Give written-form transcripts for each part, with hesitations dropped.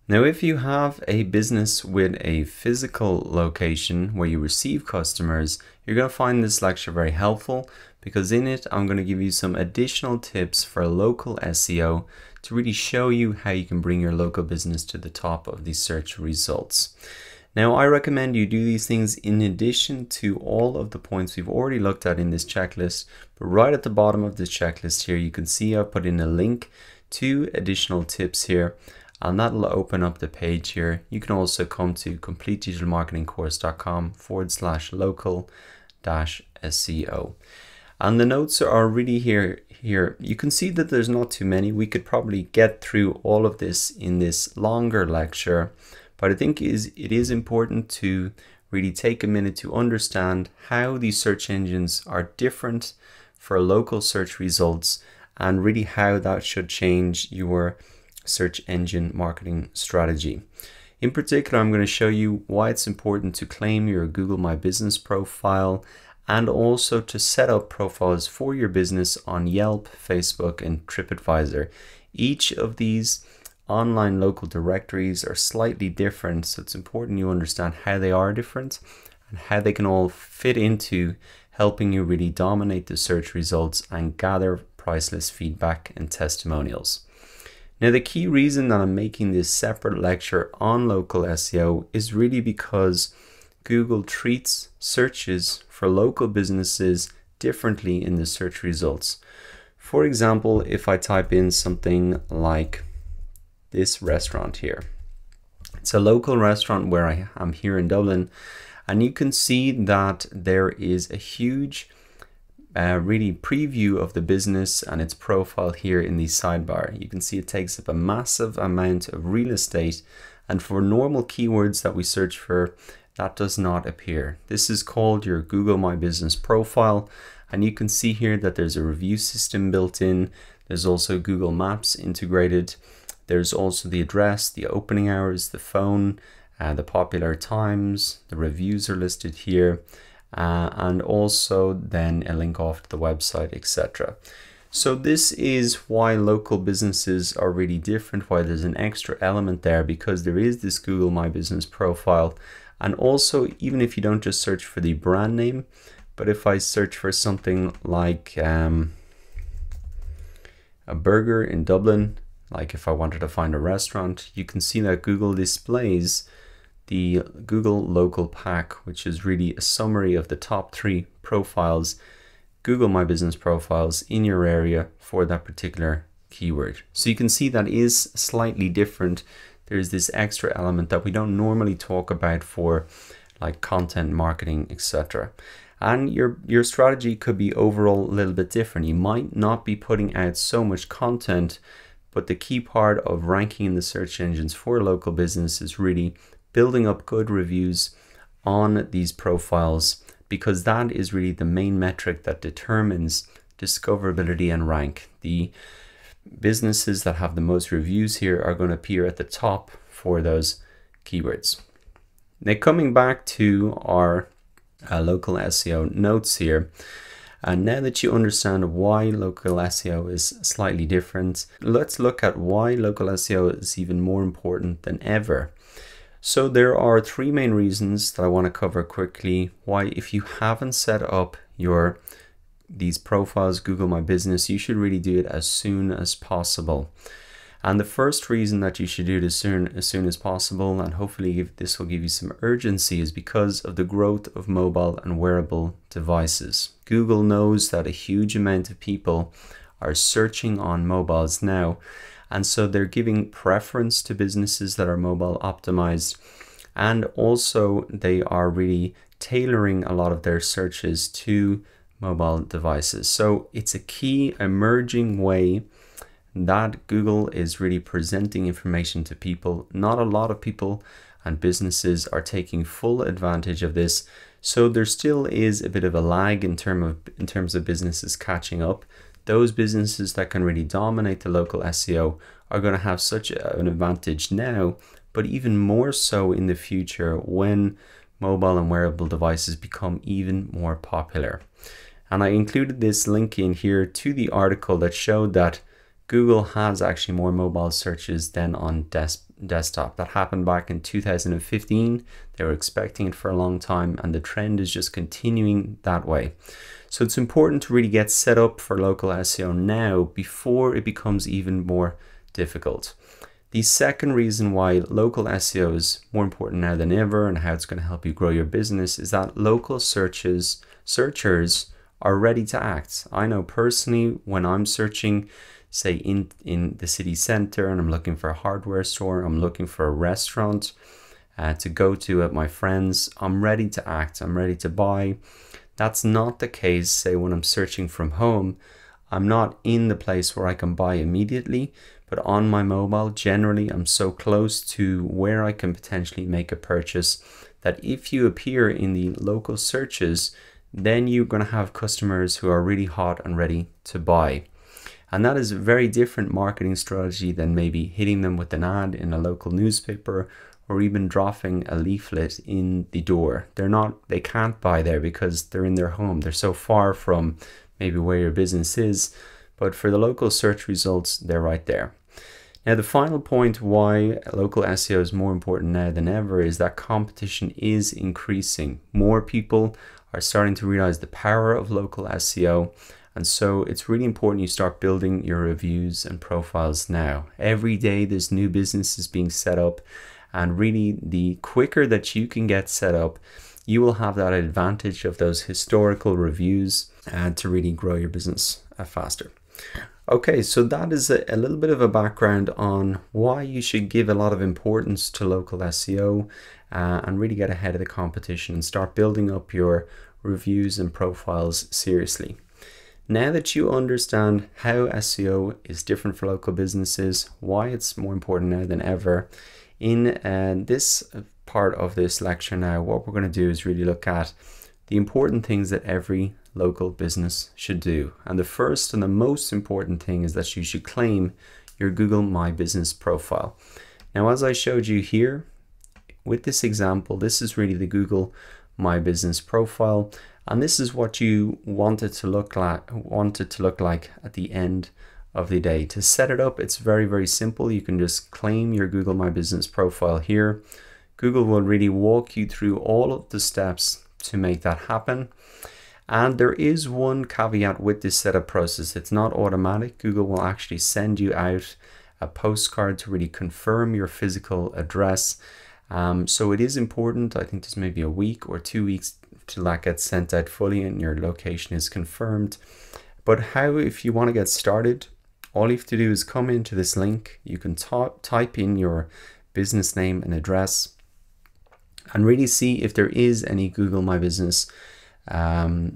Now, if you have a business with a physical location where you receive customers, you're going to find this lecture very helpful because in it, I'm going to give you some additional tips for local SEO to really show you how you can bring your local business to the top of the search results. Now, I recommend you do these things in addition to all of the points we've already looked at in this checklist. But right at the bottom of this checklist here, you can see I've put in a link to additional tips here, and that'll open up the page here. You can also come to completedigitalmarketingcourse.com/local-SEO. And the notes are really here. You can see that there's not too many. We could probably get through all of this in this longer lecture, but I think it is important to really take a minute to understand how these search engines are different for local search results and really how that should change your search engine marketing strategy. In particular, I'm going to show you why it's important to claim your Google My Business profile and also to set up profiles for your business on Yelp, Facebook, and TripAdvisor. Each of these online local directories are slightly different, so it's important you understand how they are different and how they can all fit into helping you really dominate the search results and gather priceless feedback and testimonials. Now, the key reason that I'm making this separate lecture on local SEO is really because Google treats searches for local businesses differently in the search results. For example, if I type in something like this restaurant here, it's a local restaurant where I am here in Dublin, and you can see that there is a huge really preview of the business and its profile here in the sidebar. You can see it takes up a massive amount of real estate, and for normal keywords that we search for, that does not appear. This is called your Google My Business profile, and you can see here that there's a review system built in. There's also Google Maps integrated. There's also the address, the opening hours, the phone, the popular times, the reviews are listed here, and also then a link off to the website, etc. So this is why local businesses are really different, why there's an extra element there, because there is this Google My Business profile. And also, even if you don't just search for the brand name, but if I search for something like a burger in Dublin, like if I wanted to find a restaurant, you can see that Google displays the Google Local Pack, which is really a summary of the top 3 profiles, Google My Business profiles in your area for that particular keyword. So you can see that is slightly different. There's this extra element that we don't normally talk about for like content marketing, etc. And your strategy could be overall a little bit different. You might not be putting out so much content, but the key part of ranking in the search engines for local business is really building up good reviews on these profiles, because that is really the main metric that determines discoverability and rank. The businesses that have the most reviews here are going to appear at the top for those keywords. Now, coming back to our local SEO notes here, and now that you understand why local SEO is slightly different, let's look at why local SEO is even more important than ever. So there are 3 main reasons that I want to cover quickly why, if you haven't set up these profiles, Google My Business, you should really do it as soon as possible. And the first reason that you should do it as soon as possible, and hopefully this will give you some urgency, is because of the growth of mobile and wearable devices. Google knows that a huge amount of people are searching on mobiles now, and so they're giving preference to businesses that are mobile optimized, and also they are really tailoring a lot of their searches to mobile devices. So it's a key emerging way that Google is really presenting information to people. Not a lot of people and businesses are taking full advantage of this. So there still is a bit of a lag in terms of businesses catching up. Those businesses that can really dominate the local SEO are going to have such an advantage now, but even more so in the future when mobile and wearable devices become even more popular. And I included this link in here to the article that showed that Google has actually more mobile searches than on desktop. That happened back in 2015. They were expecting it for a long time, and the trend is just continuing that way. So it's important to really get set up for local SEO now before it becomes even more difficult. The second reason why local SEO is more important now than ever and how it's going to help you grow your business is that local searchers are ready to act. I know personally, when I'm searching, say in the city center, and I'm looking for a hardware store, I'm looking for a restaurant to go to at my friends, I'm ready to act, I'm ready to buy. That's not the case, say, when I'm searching from home. I'm not in the place where I can buy immediately, but on my mobile, generally, I'm so close to where I can potentially make a purchase that if you appear in the local searches, then you're going to have customers who are really hot and ready to buy. And that is a very different marketing strategy than maybe hitting them with an ad in a local newspaper or even dropping a leaflet in the door. They can't buy there because they're in their home. They're so far from maybe where your business is, but for the local search results, they're right there. Now, the final point why local SEO is more important now than ever is that competition is increasing. More people are starting to realize the power of local SEO. And so it's really important you start building your reviews and profiles now. Every day there's new businesses being set up, and really the quicker that you can get set up, you will have that advantage of those historical reviews to really grow your business faster. Okay, so that is a little bit of a background on why you should give a lot of importance to local SEO and really get ahead of the competition and start building up your reviews and profiles seriously. Now that you understand how SEO is different for local businesses, why it's more important now than ever, in this part of this lecture now, what we're going to do is really look at the important things that every local business should do. And the first and the most important thing is that you should claim your Google My Business profile. Now, as I showed you here with this example, this is really the Google My Business profile. And this is what you want it to look like at the end of the day. To set it up, it's very, very simple. You can just claim your Google My Business profile here. Google will really walk you through all of the steps to make that happen. And there is one caveat with this setup process. It's not automatic. Google will actually send you out a postcard to really confirm your physical address. So it is important. I think there's maybe a week or 2 weeks till that gets sent out fully and your location is confirmed. But if you want to get started, all you have to do is come into this link. You can type in your business name and address and really see if there is any Google My Business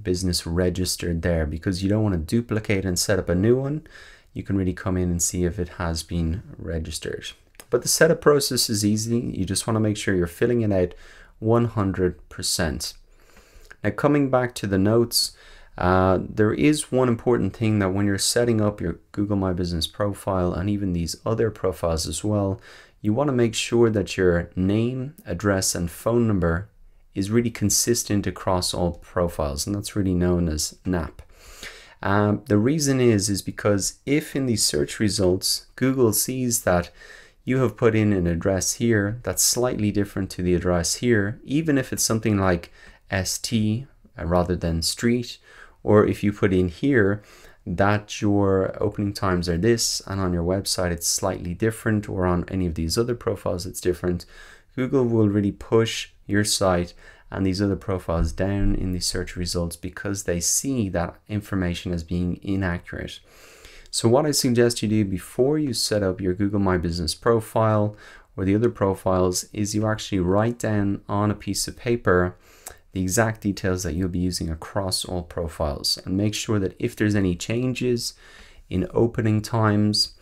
business registered there, because you don't want to duplicate and set up a new one. You can really come in and see if it has been registered. But the setup process is easy. You just want to make sure you're filling it out 100%. Now, coming back to the notes, there is one important thing that when you're setting up your Google My Business profile and even these other profiles as well, you want to make sure that your name, address, and phone number is really consistent across all profiles, and that's really known as NAP. The reason is because if in these search results, Google sees that you have put in an address here that's slightly different to the address here, even if it's something like ST rather than street, or if you put in here that your opening times are this and on your website it's slightly different, or on any of these other profiles it's different, Google will really push your site and these other profiles down in the search results because they see that information as being inaccurate. So what I suggest you do before you set up your Google My Business profile or the other profiles is you actually write down on a piece of paper the exact details that you'll be using across all profiles, and make sure that if there's any changes in opening times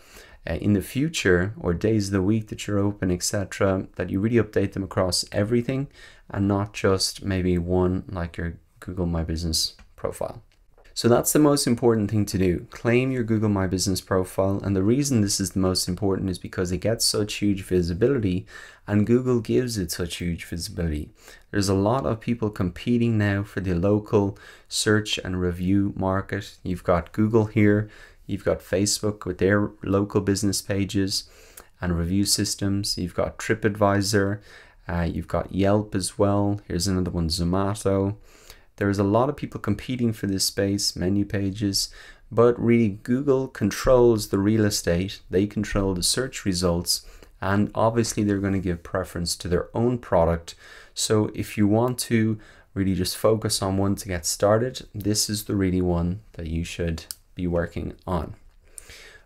in the future or days of the week that you're open, etc., that you really update them across everything and not just maybe one like your Google My Business profile. So that's the most important thing to do. Claim your Google My Business profile. And the reason this is the most important is because it gets such huge visibility and Google gives it such huge visibility. There's a lot of people competing now for the local search and review market. You've got Google here, you've got Facebook with their local business pages, and review systems. You've got TripAdvisor, you've got Yelp as well. Here's another one, Zomato. There's a lot of people competing for this space, menu pages, but really Google controls the real estate. They control the search results, and obviously they're going to give preference to their own product. So if you want to really just focus on one to get started, this is the really one that you should be working on.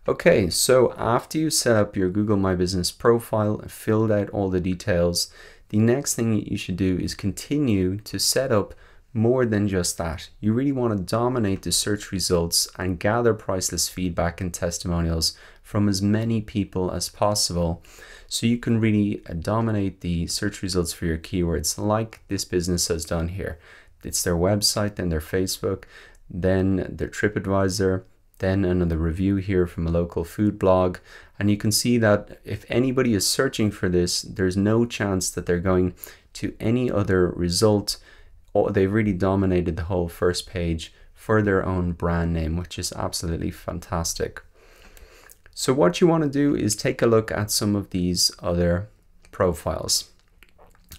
Okay, so after you set up your Google My Business profile and filled out all the details, the next thing you should do is continue to set up more than just that. You really want to dominate the search results and gather priceless feedback and testimonials from as many people as possible, so you can really dominate the search results for your keywords, like this business has done here. It's their website, then their Facebook, then their TripAdvisor, then another review here from a local food blog. And you can see that if anybody is searching for this, there's no chance that they're going to any other result. They've really dominated the whole first page for their own brand name, which is absolutely fantastic. So what you want to do is take a look at some of these other profiles.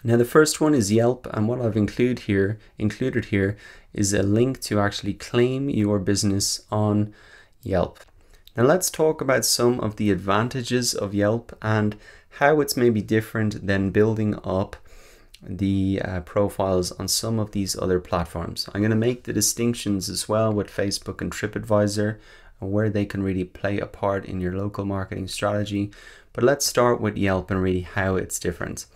Now the first one is Yelp, and what I've included here is a link to actually claim your business on Yelp. Now let's talk about some of the advantages of Yelp and how it's maybe different than building up the profiles on some of these other platforms. I'm going to make the distinctions as well with Facebook and TripAdvisor and where they can really play a part in your local marketing strategy. But let's start with Yelp and really how it's different.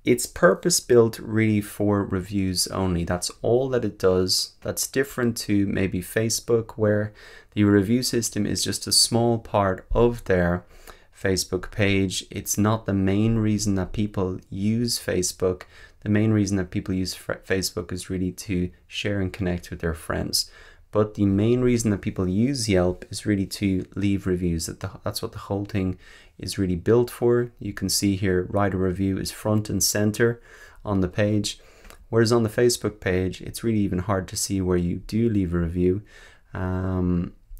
It's purpose built really for reviews only. That's all that it does. That's different to maybe Facebook, where the review system is just a small part of their Facebook page. It's not the main reason that people use Facebook. The main reason that people use Facebook is really to share and connect with their friends. But the main reason that people use Yelp is really to leave reviews. That's what the whole thing is really built for. You can see here, write a review is front and center on the page. Whereas on the Facebook page, it's really even hard to see where you do leave a review.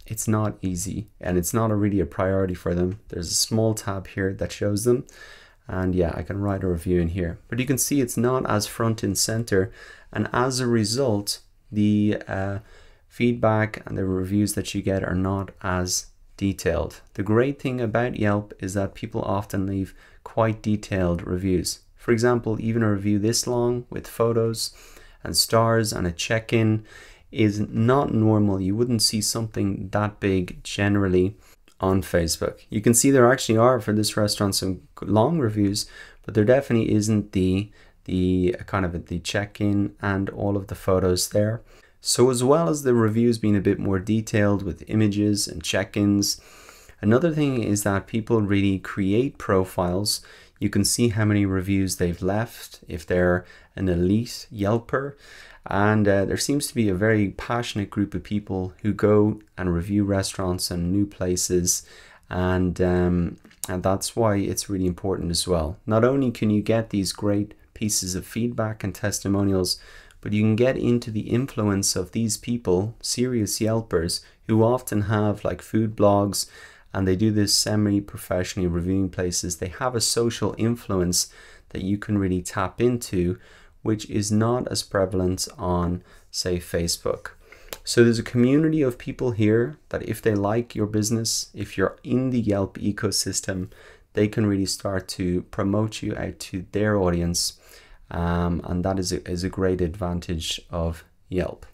It's not easy, and it's not really a priority for them. There's a small tab here that shows them, and yeah, I can write a review in here, but you can see it's not as front and center, and as a result the feedback and the reviews that you get are not as detailed. The great thing about Yelp is that people often leave quite detailed reviews. For example, even a review this long with photos and stars and a check-in is not normal. You wouldn't see something that big generally on Facebook. You can see there actually are for this restaurant some long reviews, but there definitely isn't the kind of the check-in and all of the photos there. So as well as the reviews being a bit more detailed with images and check-ins, another thing is that people really create profiles. You can see how many reviews they've left if they're an elite Yelper. And there seems to be a very passionate group of people who go and review restaurants and new places, and that's why it's really important as well. Not only can you get these great pieces of feedback and testimonials, but you can get into the influence of these people, serious Yelpers, who often have like food blogs, and they do this semi-professionally reviewing places. They have a social influence that you can really tap into, which is not as prevalent on, say, Facebook. So there's a community of people here that if they like your business, if you're in the Yelp ecosystem, they can really start to promote you out to their audience. And that is a great advantage of Yelp.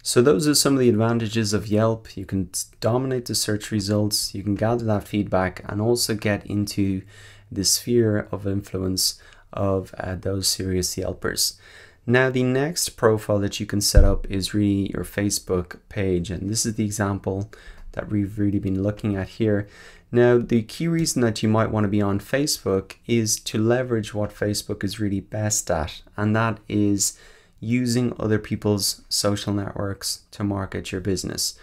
So those are some of the advantages of Yelp. You can dominate the search results, you can gather that feedback, and also get into the sphere of influence of those serious Yelpers. Now the next profile that you can set up is really your Facebook page, and this is the example that we've really been looking at here. Now the key reason that you might want to be on Facebook is to leverage what Facebook is really best at, and that is using other people's social networks to market your business.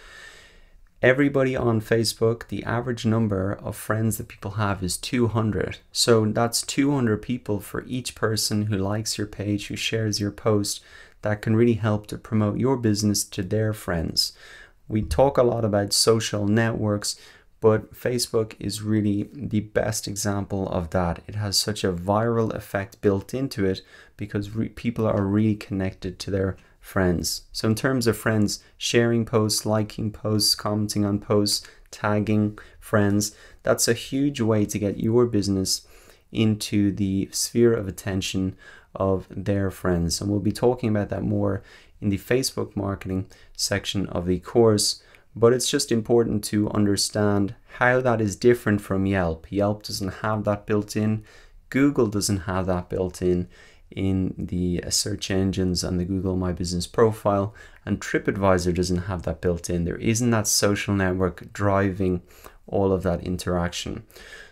Everybody on Facebook, the average number of friends that people have is 200. So that's 200 people for each person who likes your page, who shares your post, that can really help to promote your business to their friends. We talk a lot about social networks, But Facebook is really the best example of that. It has such a viral effect built into it because people are really connected to their friends. So in terms of friends, sharing posts, liking posts, commenting on posts, tagging friends, that's a huge way to get your business into the sphere of attention of their friends. And we'll be talking about that more in the Facebook marketing section of the course. But it's just important to understand how that is different from Yelp. Yelp doesn't have that built in. Google doesn't have that built in the search engines and the Google My Business profile. And TripAdvisor doesn't have that built in. There isn't that social network driving all of that interaction.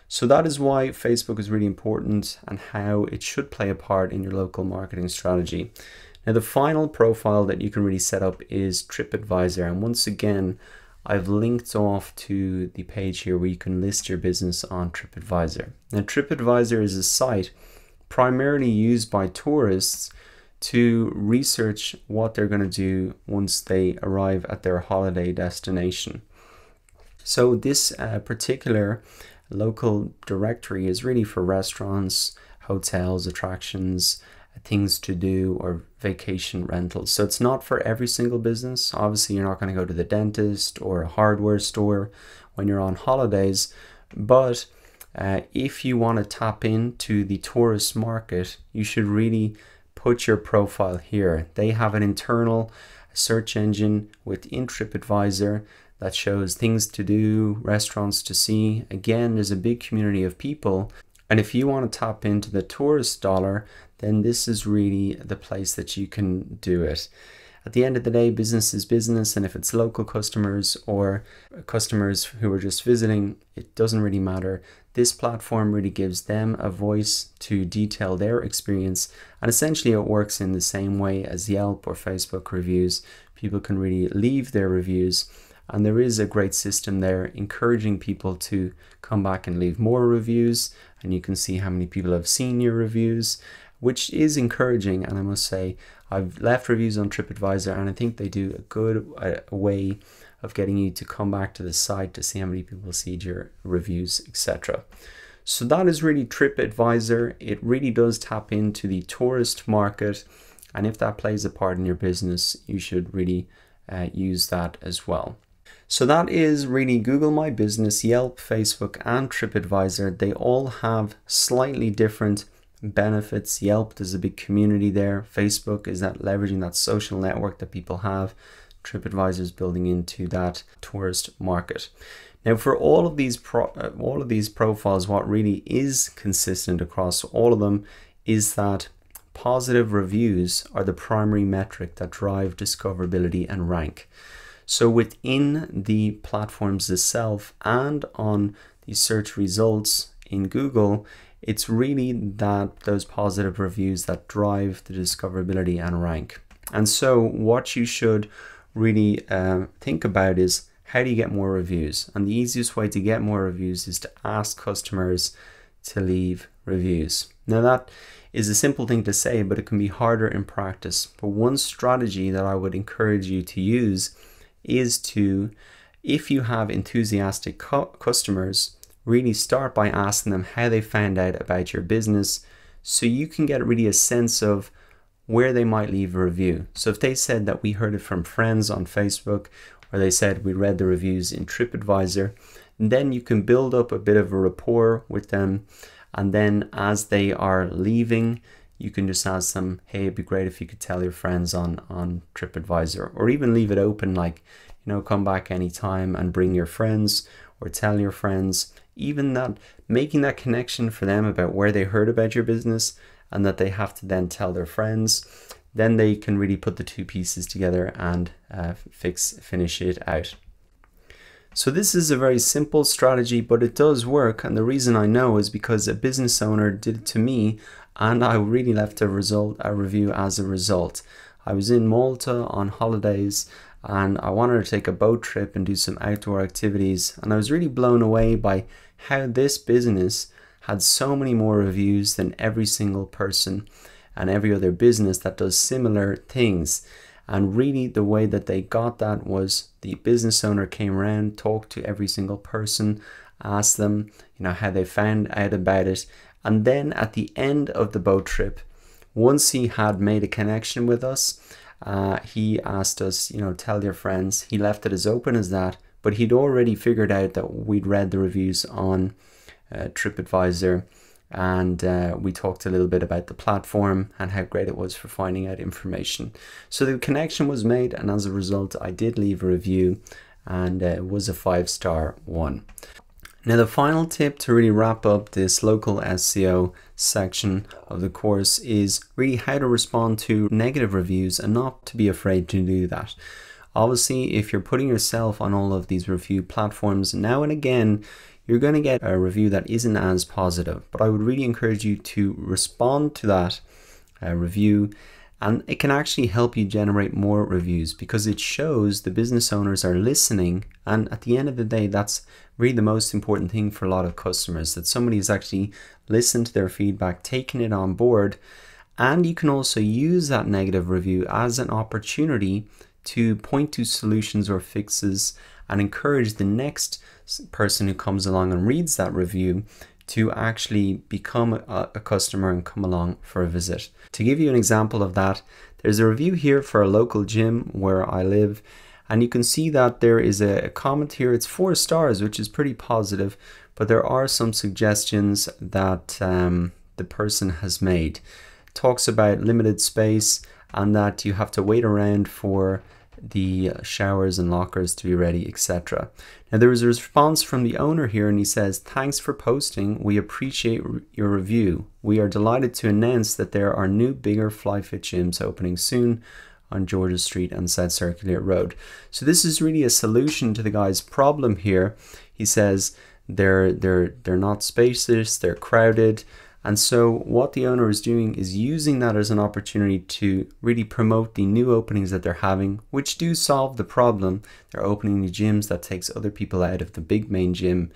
So that is why Facebook is really important and how it should play a part in your local marketing strategy. Now, the final profile that you can really set up is TripAdvisor. And once again, I've linked off to the page here where you can list your business on TripAdvisor. Now, TripAdvisor is a site primarily used by tourists to research what they're going to do once they arrive at their holiday destination. So this particular local directory is really for restaurants, hotels, attractions, things to do, or vacation rentals. So it's not for every single business. Obviously, you're not going to go to the dentist or a hardware store when you're on holidays. But if you want to tap into the tourist market, you should really put your profile here. They have an internal search engine within TripAdvisor that shows things to do, restaurants to see. Again, there's a big community of people. And if you want to tap into the tourist dollar, then this is really the place that you can do it. At the end of the day, business is business, and if it's local customers or customers who are just visiting, it doesn't really matter. This platform really gives them a voice to detail their experience, and essentially it works in the same way as Yelp or Facebook reviews. People can really leave their reviews, and there is a great system there encouraging people to come back and leave more reviews, and you can see how many people have seen your reviews, which is encouraging. And I must say, I've left reviews on TripAdvisor, and I think they do a good way of getting you to come back to the site to see how many people see your reviews, etc. So that is really TripAdvisor. It really does tap into the tourist market, and if that plays a part in your business, you should really use that as well. So that is really Google My Business, Yelp, Facebook, and TripAdvisor. They all have slightly different benefits. Yelp, there's a big community there. Facebook is that leveraging that social network that people have. TripAdvisor is building into that tourist market. Now, for all of these profiles, what really is consistent across all of them is that positive reviews are the primary metric that drive discoverability and rank. So within the platforms itself and on the search results in Google, it's really those positive reviews that drive the discoverability and rank. And so what you should really think about is, how do you get more reviews? And the easiest way to get more reviews is to ask customers to leave reviews. Now, that is a simple thing to say, but it can be harder in practice. But one strategy that I would encourage you to use is to, if you have enthusiastic customers, really start by asking them how they found out about your business, so you can get really a sense of where they might leave a review. So if they said that we heard it from friends on Facebook, or they said we read the reviews in TripAdvisor, then you can build up a bit of a rapport with them. And then as they are leaving, you can just ask them, hey, it'd be great if you could tell your friends on TripAdvisor, or even leave it open, like, come back anytime and bring your friends or tell your friends. Even that, making that connection for them about where they heard about your business and that they have to then tell their friends, then they can really put the two pieces together and finish it out. So this is a very simple strategy, but it does work. And the reason I know is because a business owner did it to me, and I really left a review as a result. I was in Malta on holidays, and I wanted to take a boat trip and do some outdoor activities. And I was really blown away by how this business had so many more reviews than every single person and every other business that does similar things. And really the way that they got that was the business owner came around, talked to every single person, asked them, you know, how they found out about it. And then at the end of the boat trip, once he had made a connection with us, he asked us, you know, tell your friends. He left it as open as that, but he'd already figured out that we'd read the reviews on TripAdvisor, and we talked a little bit about the platform and how great it was for finding out information. So the connection was made, and as a result I did leave a review, and it was a 5-star one. Now the final tip to really wrap up this local SEO section of the course is really how to respond to negative reviews and not to be afraid to do that. Obviously, if you're putting yourself on all of these review platforms, now and again you're going to get a review that isn't as positive, but I would really encourage you to respond to that review, and it can actually help you generate more reviews because it shows the business owners are listening. And at the end of the day, that's really the most important thing for a lot of customers, that somebody has actually listened to their feedback, taken it on board. And you can also use that negative review as an opportunity to point to solutions or fixes and encourage the next person who comes along and reads that review to actually become a customer and come along for a visit. To give you an example of that, there's a review here for a local gym where I live, and you can see that there is a comment here. It's 4 stars, which is pretty positive, but there are some suggestions that the person has made. It talks about limited space and that you have to wait around for the showers and lockers to be ready, etc. Now there was a response from the owner here, and he says, "Thanks for posting. We appreciate your review. We are delighted to announce that there are new bigger FlyFit gyms opening soon on Georgia Street and South Circular Road." So this is really a solution to the guy's problem here. He says they're not spacious, they're crowded. And so what the owner is doing is using that as an opportunity to really promote the new openings that they're having, which do solve the problem. They're opening new gyms that takes other people out of the big main gym.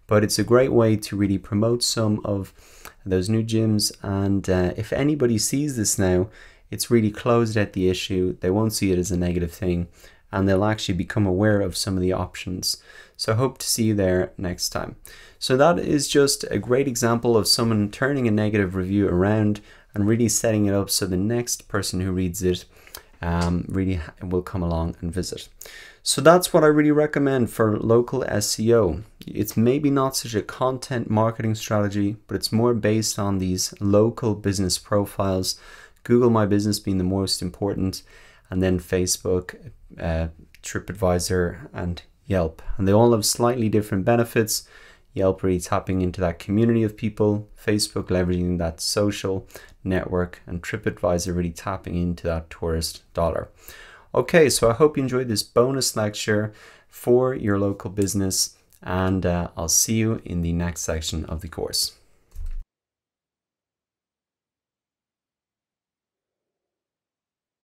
But it's a great way to really promote some of those new gyms. And if anybody sees this now, it's really closed out the issue. They won't see it as a negative thing, and they'll actually become aware of some of the options. So I hope to see you there next time. So that is just a great example of someone turning a negative review around and really setting it up so the next person who reads it really will come along and visit. So that's what I really recommend for local SEO. It's maybe not such a content marketing strategy, but it's more based on these local business profiles, Google My Business being the most important, and then Facebook, TripAdvisor, and Yelp. And they all have slightly different benefits. Yelp really tapping into that community of people, Facebook leveraging that social network, and TripAdvisor really tapping into that tourist dollar. Okay, so I hope you enjoyed this bonus lecture for your local business, and I'll see you in the next section of the course.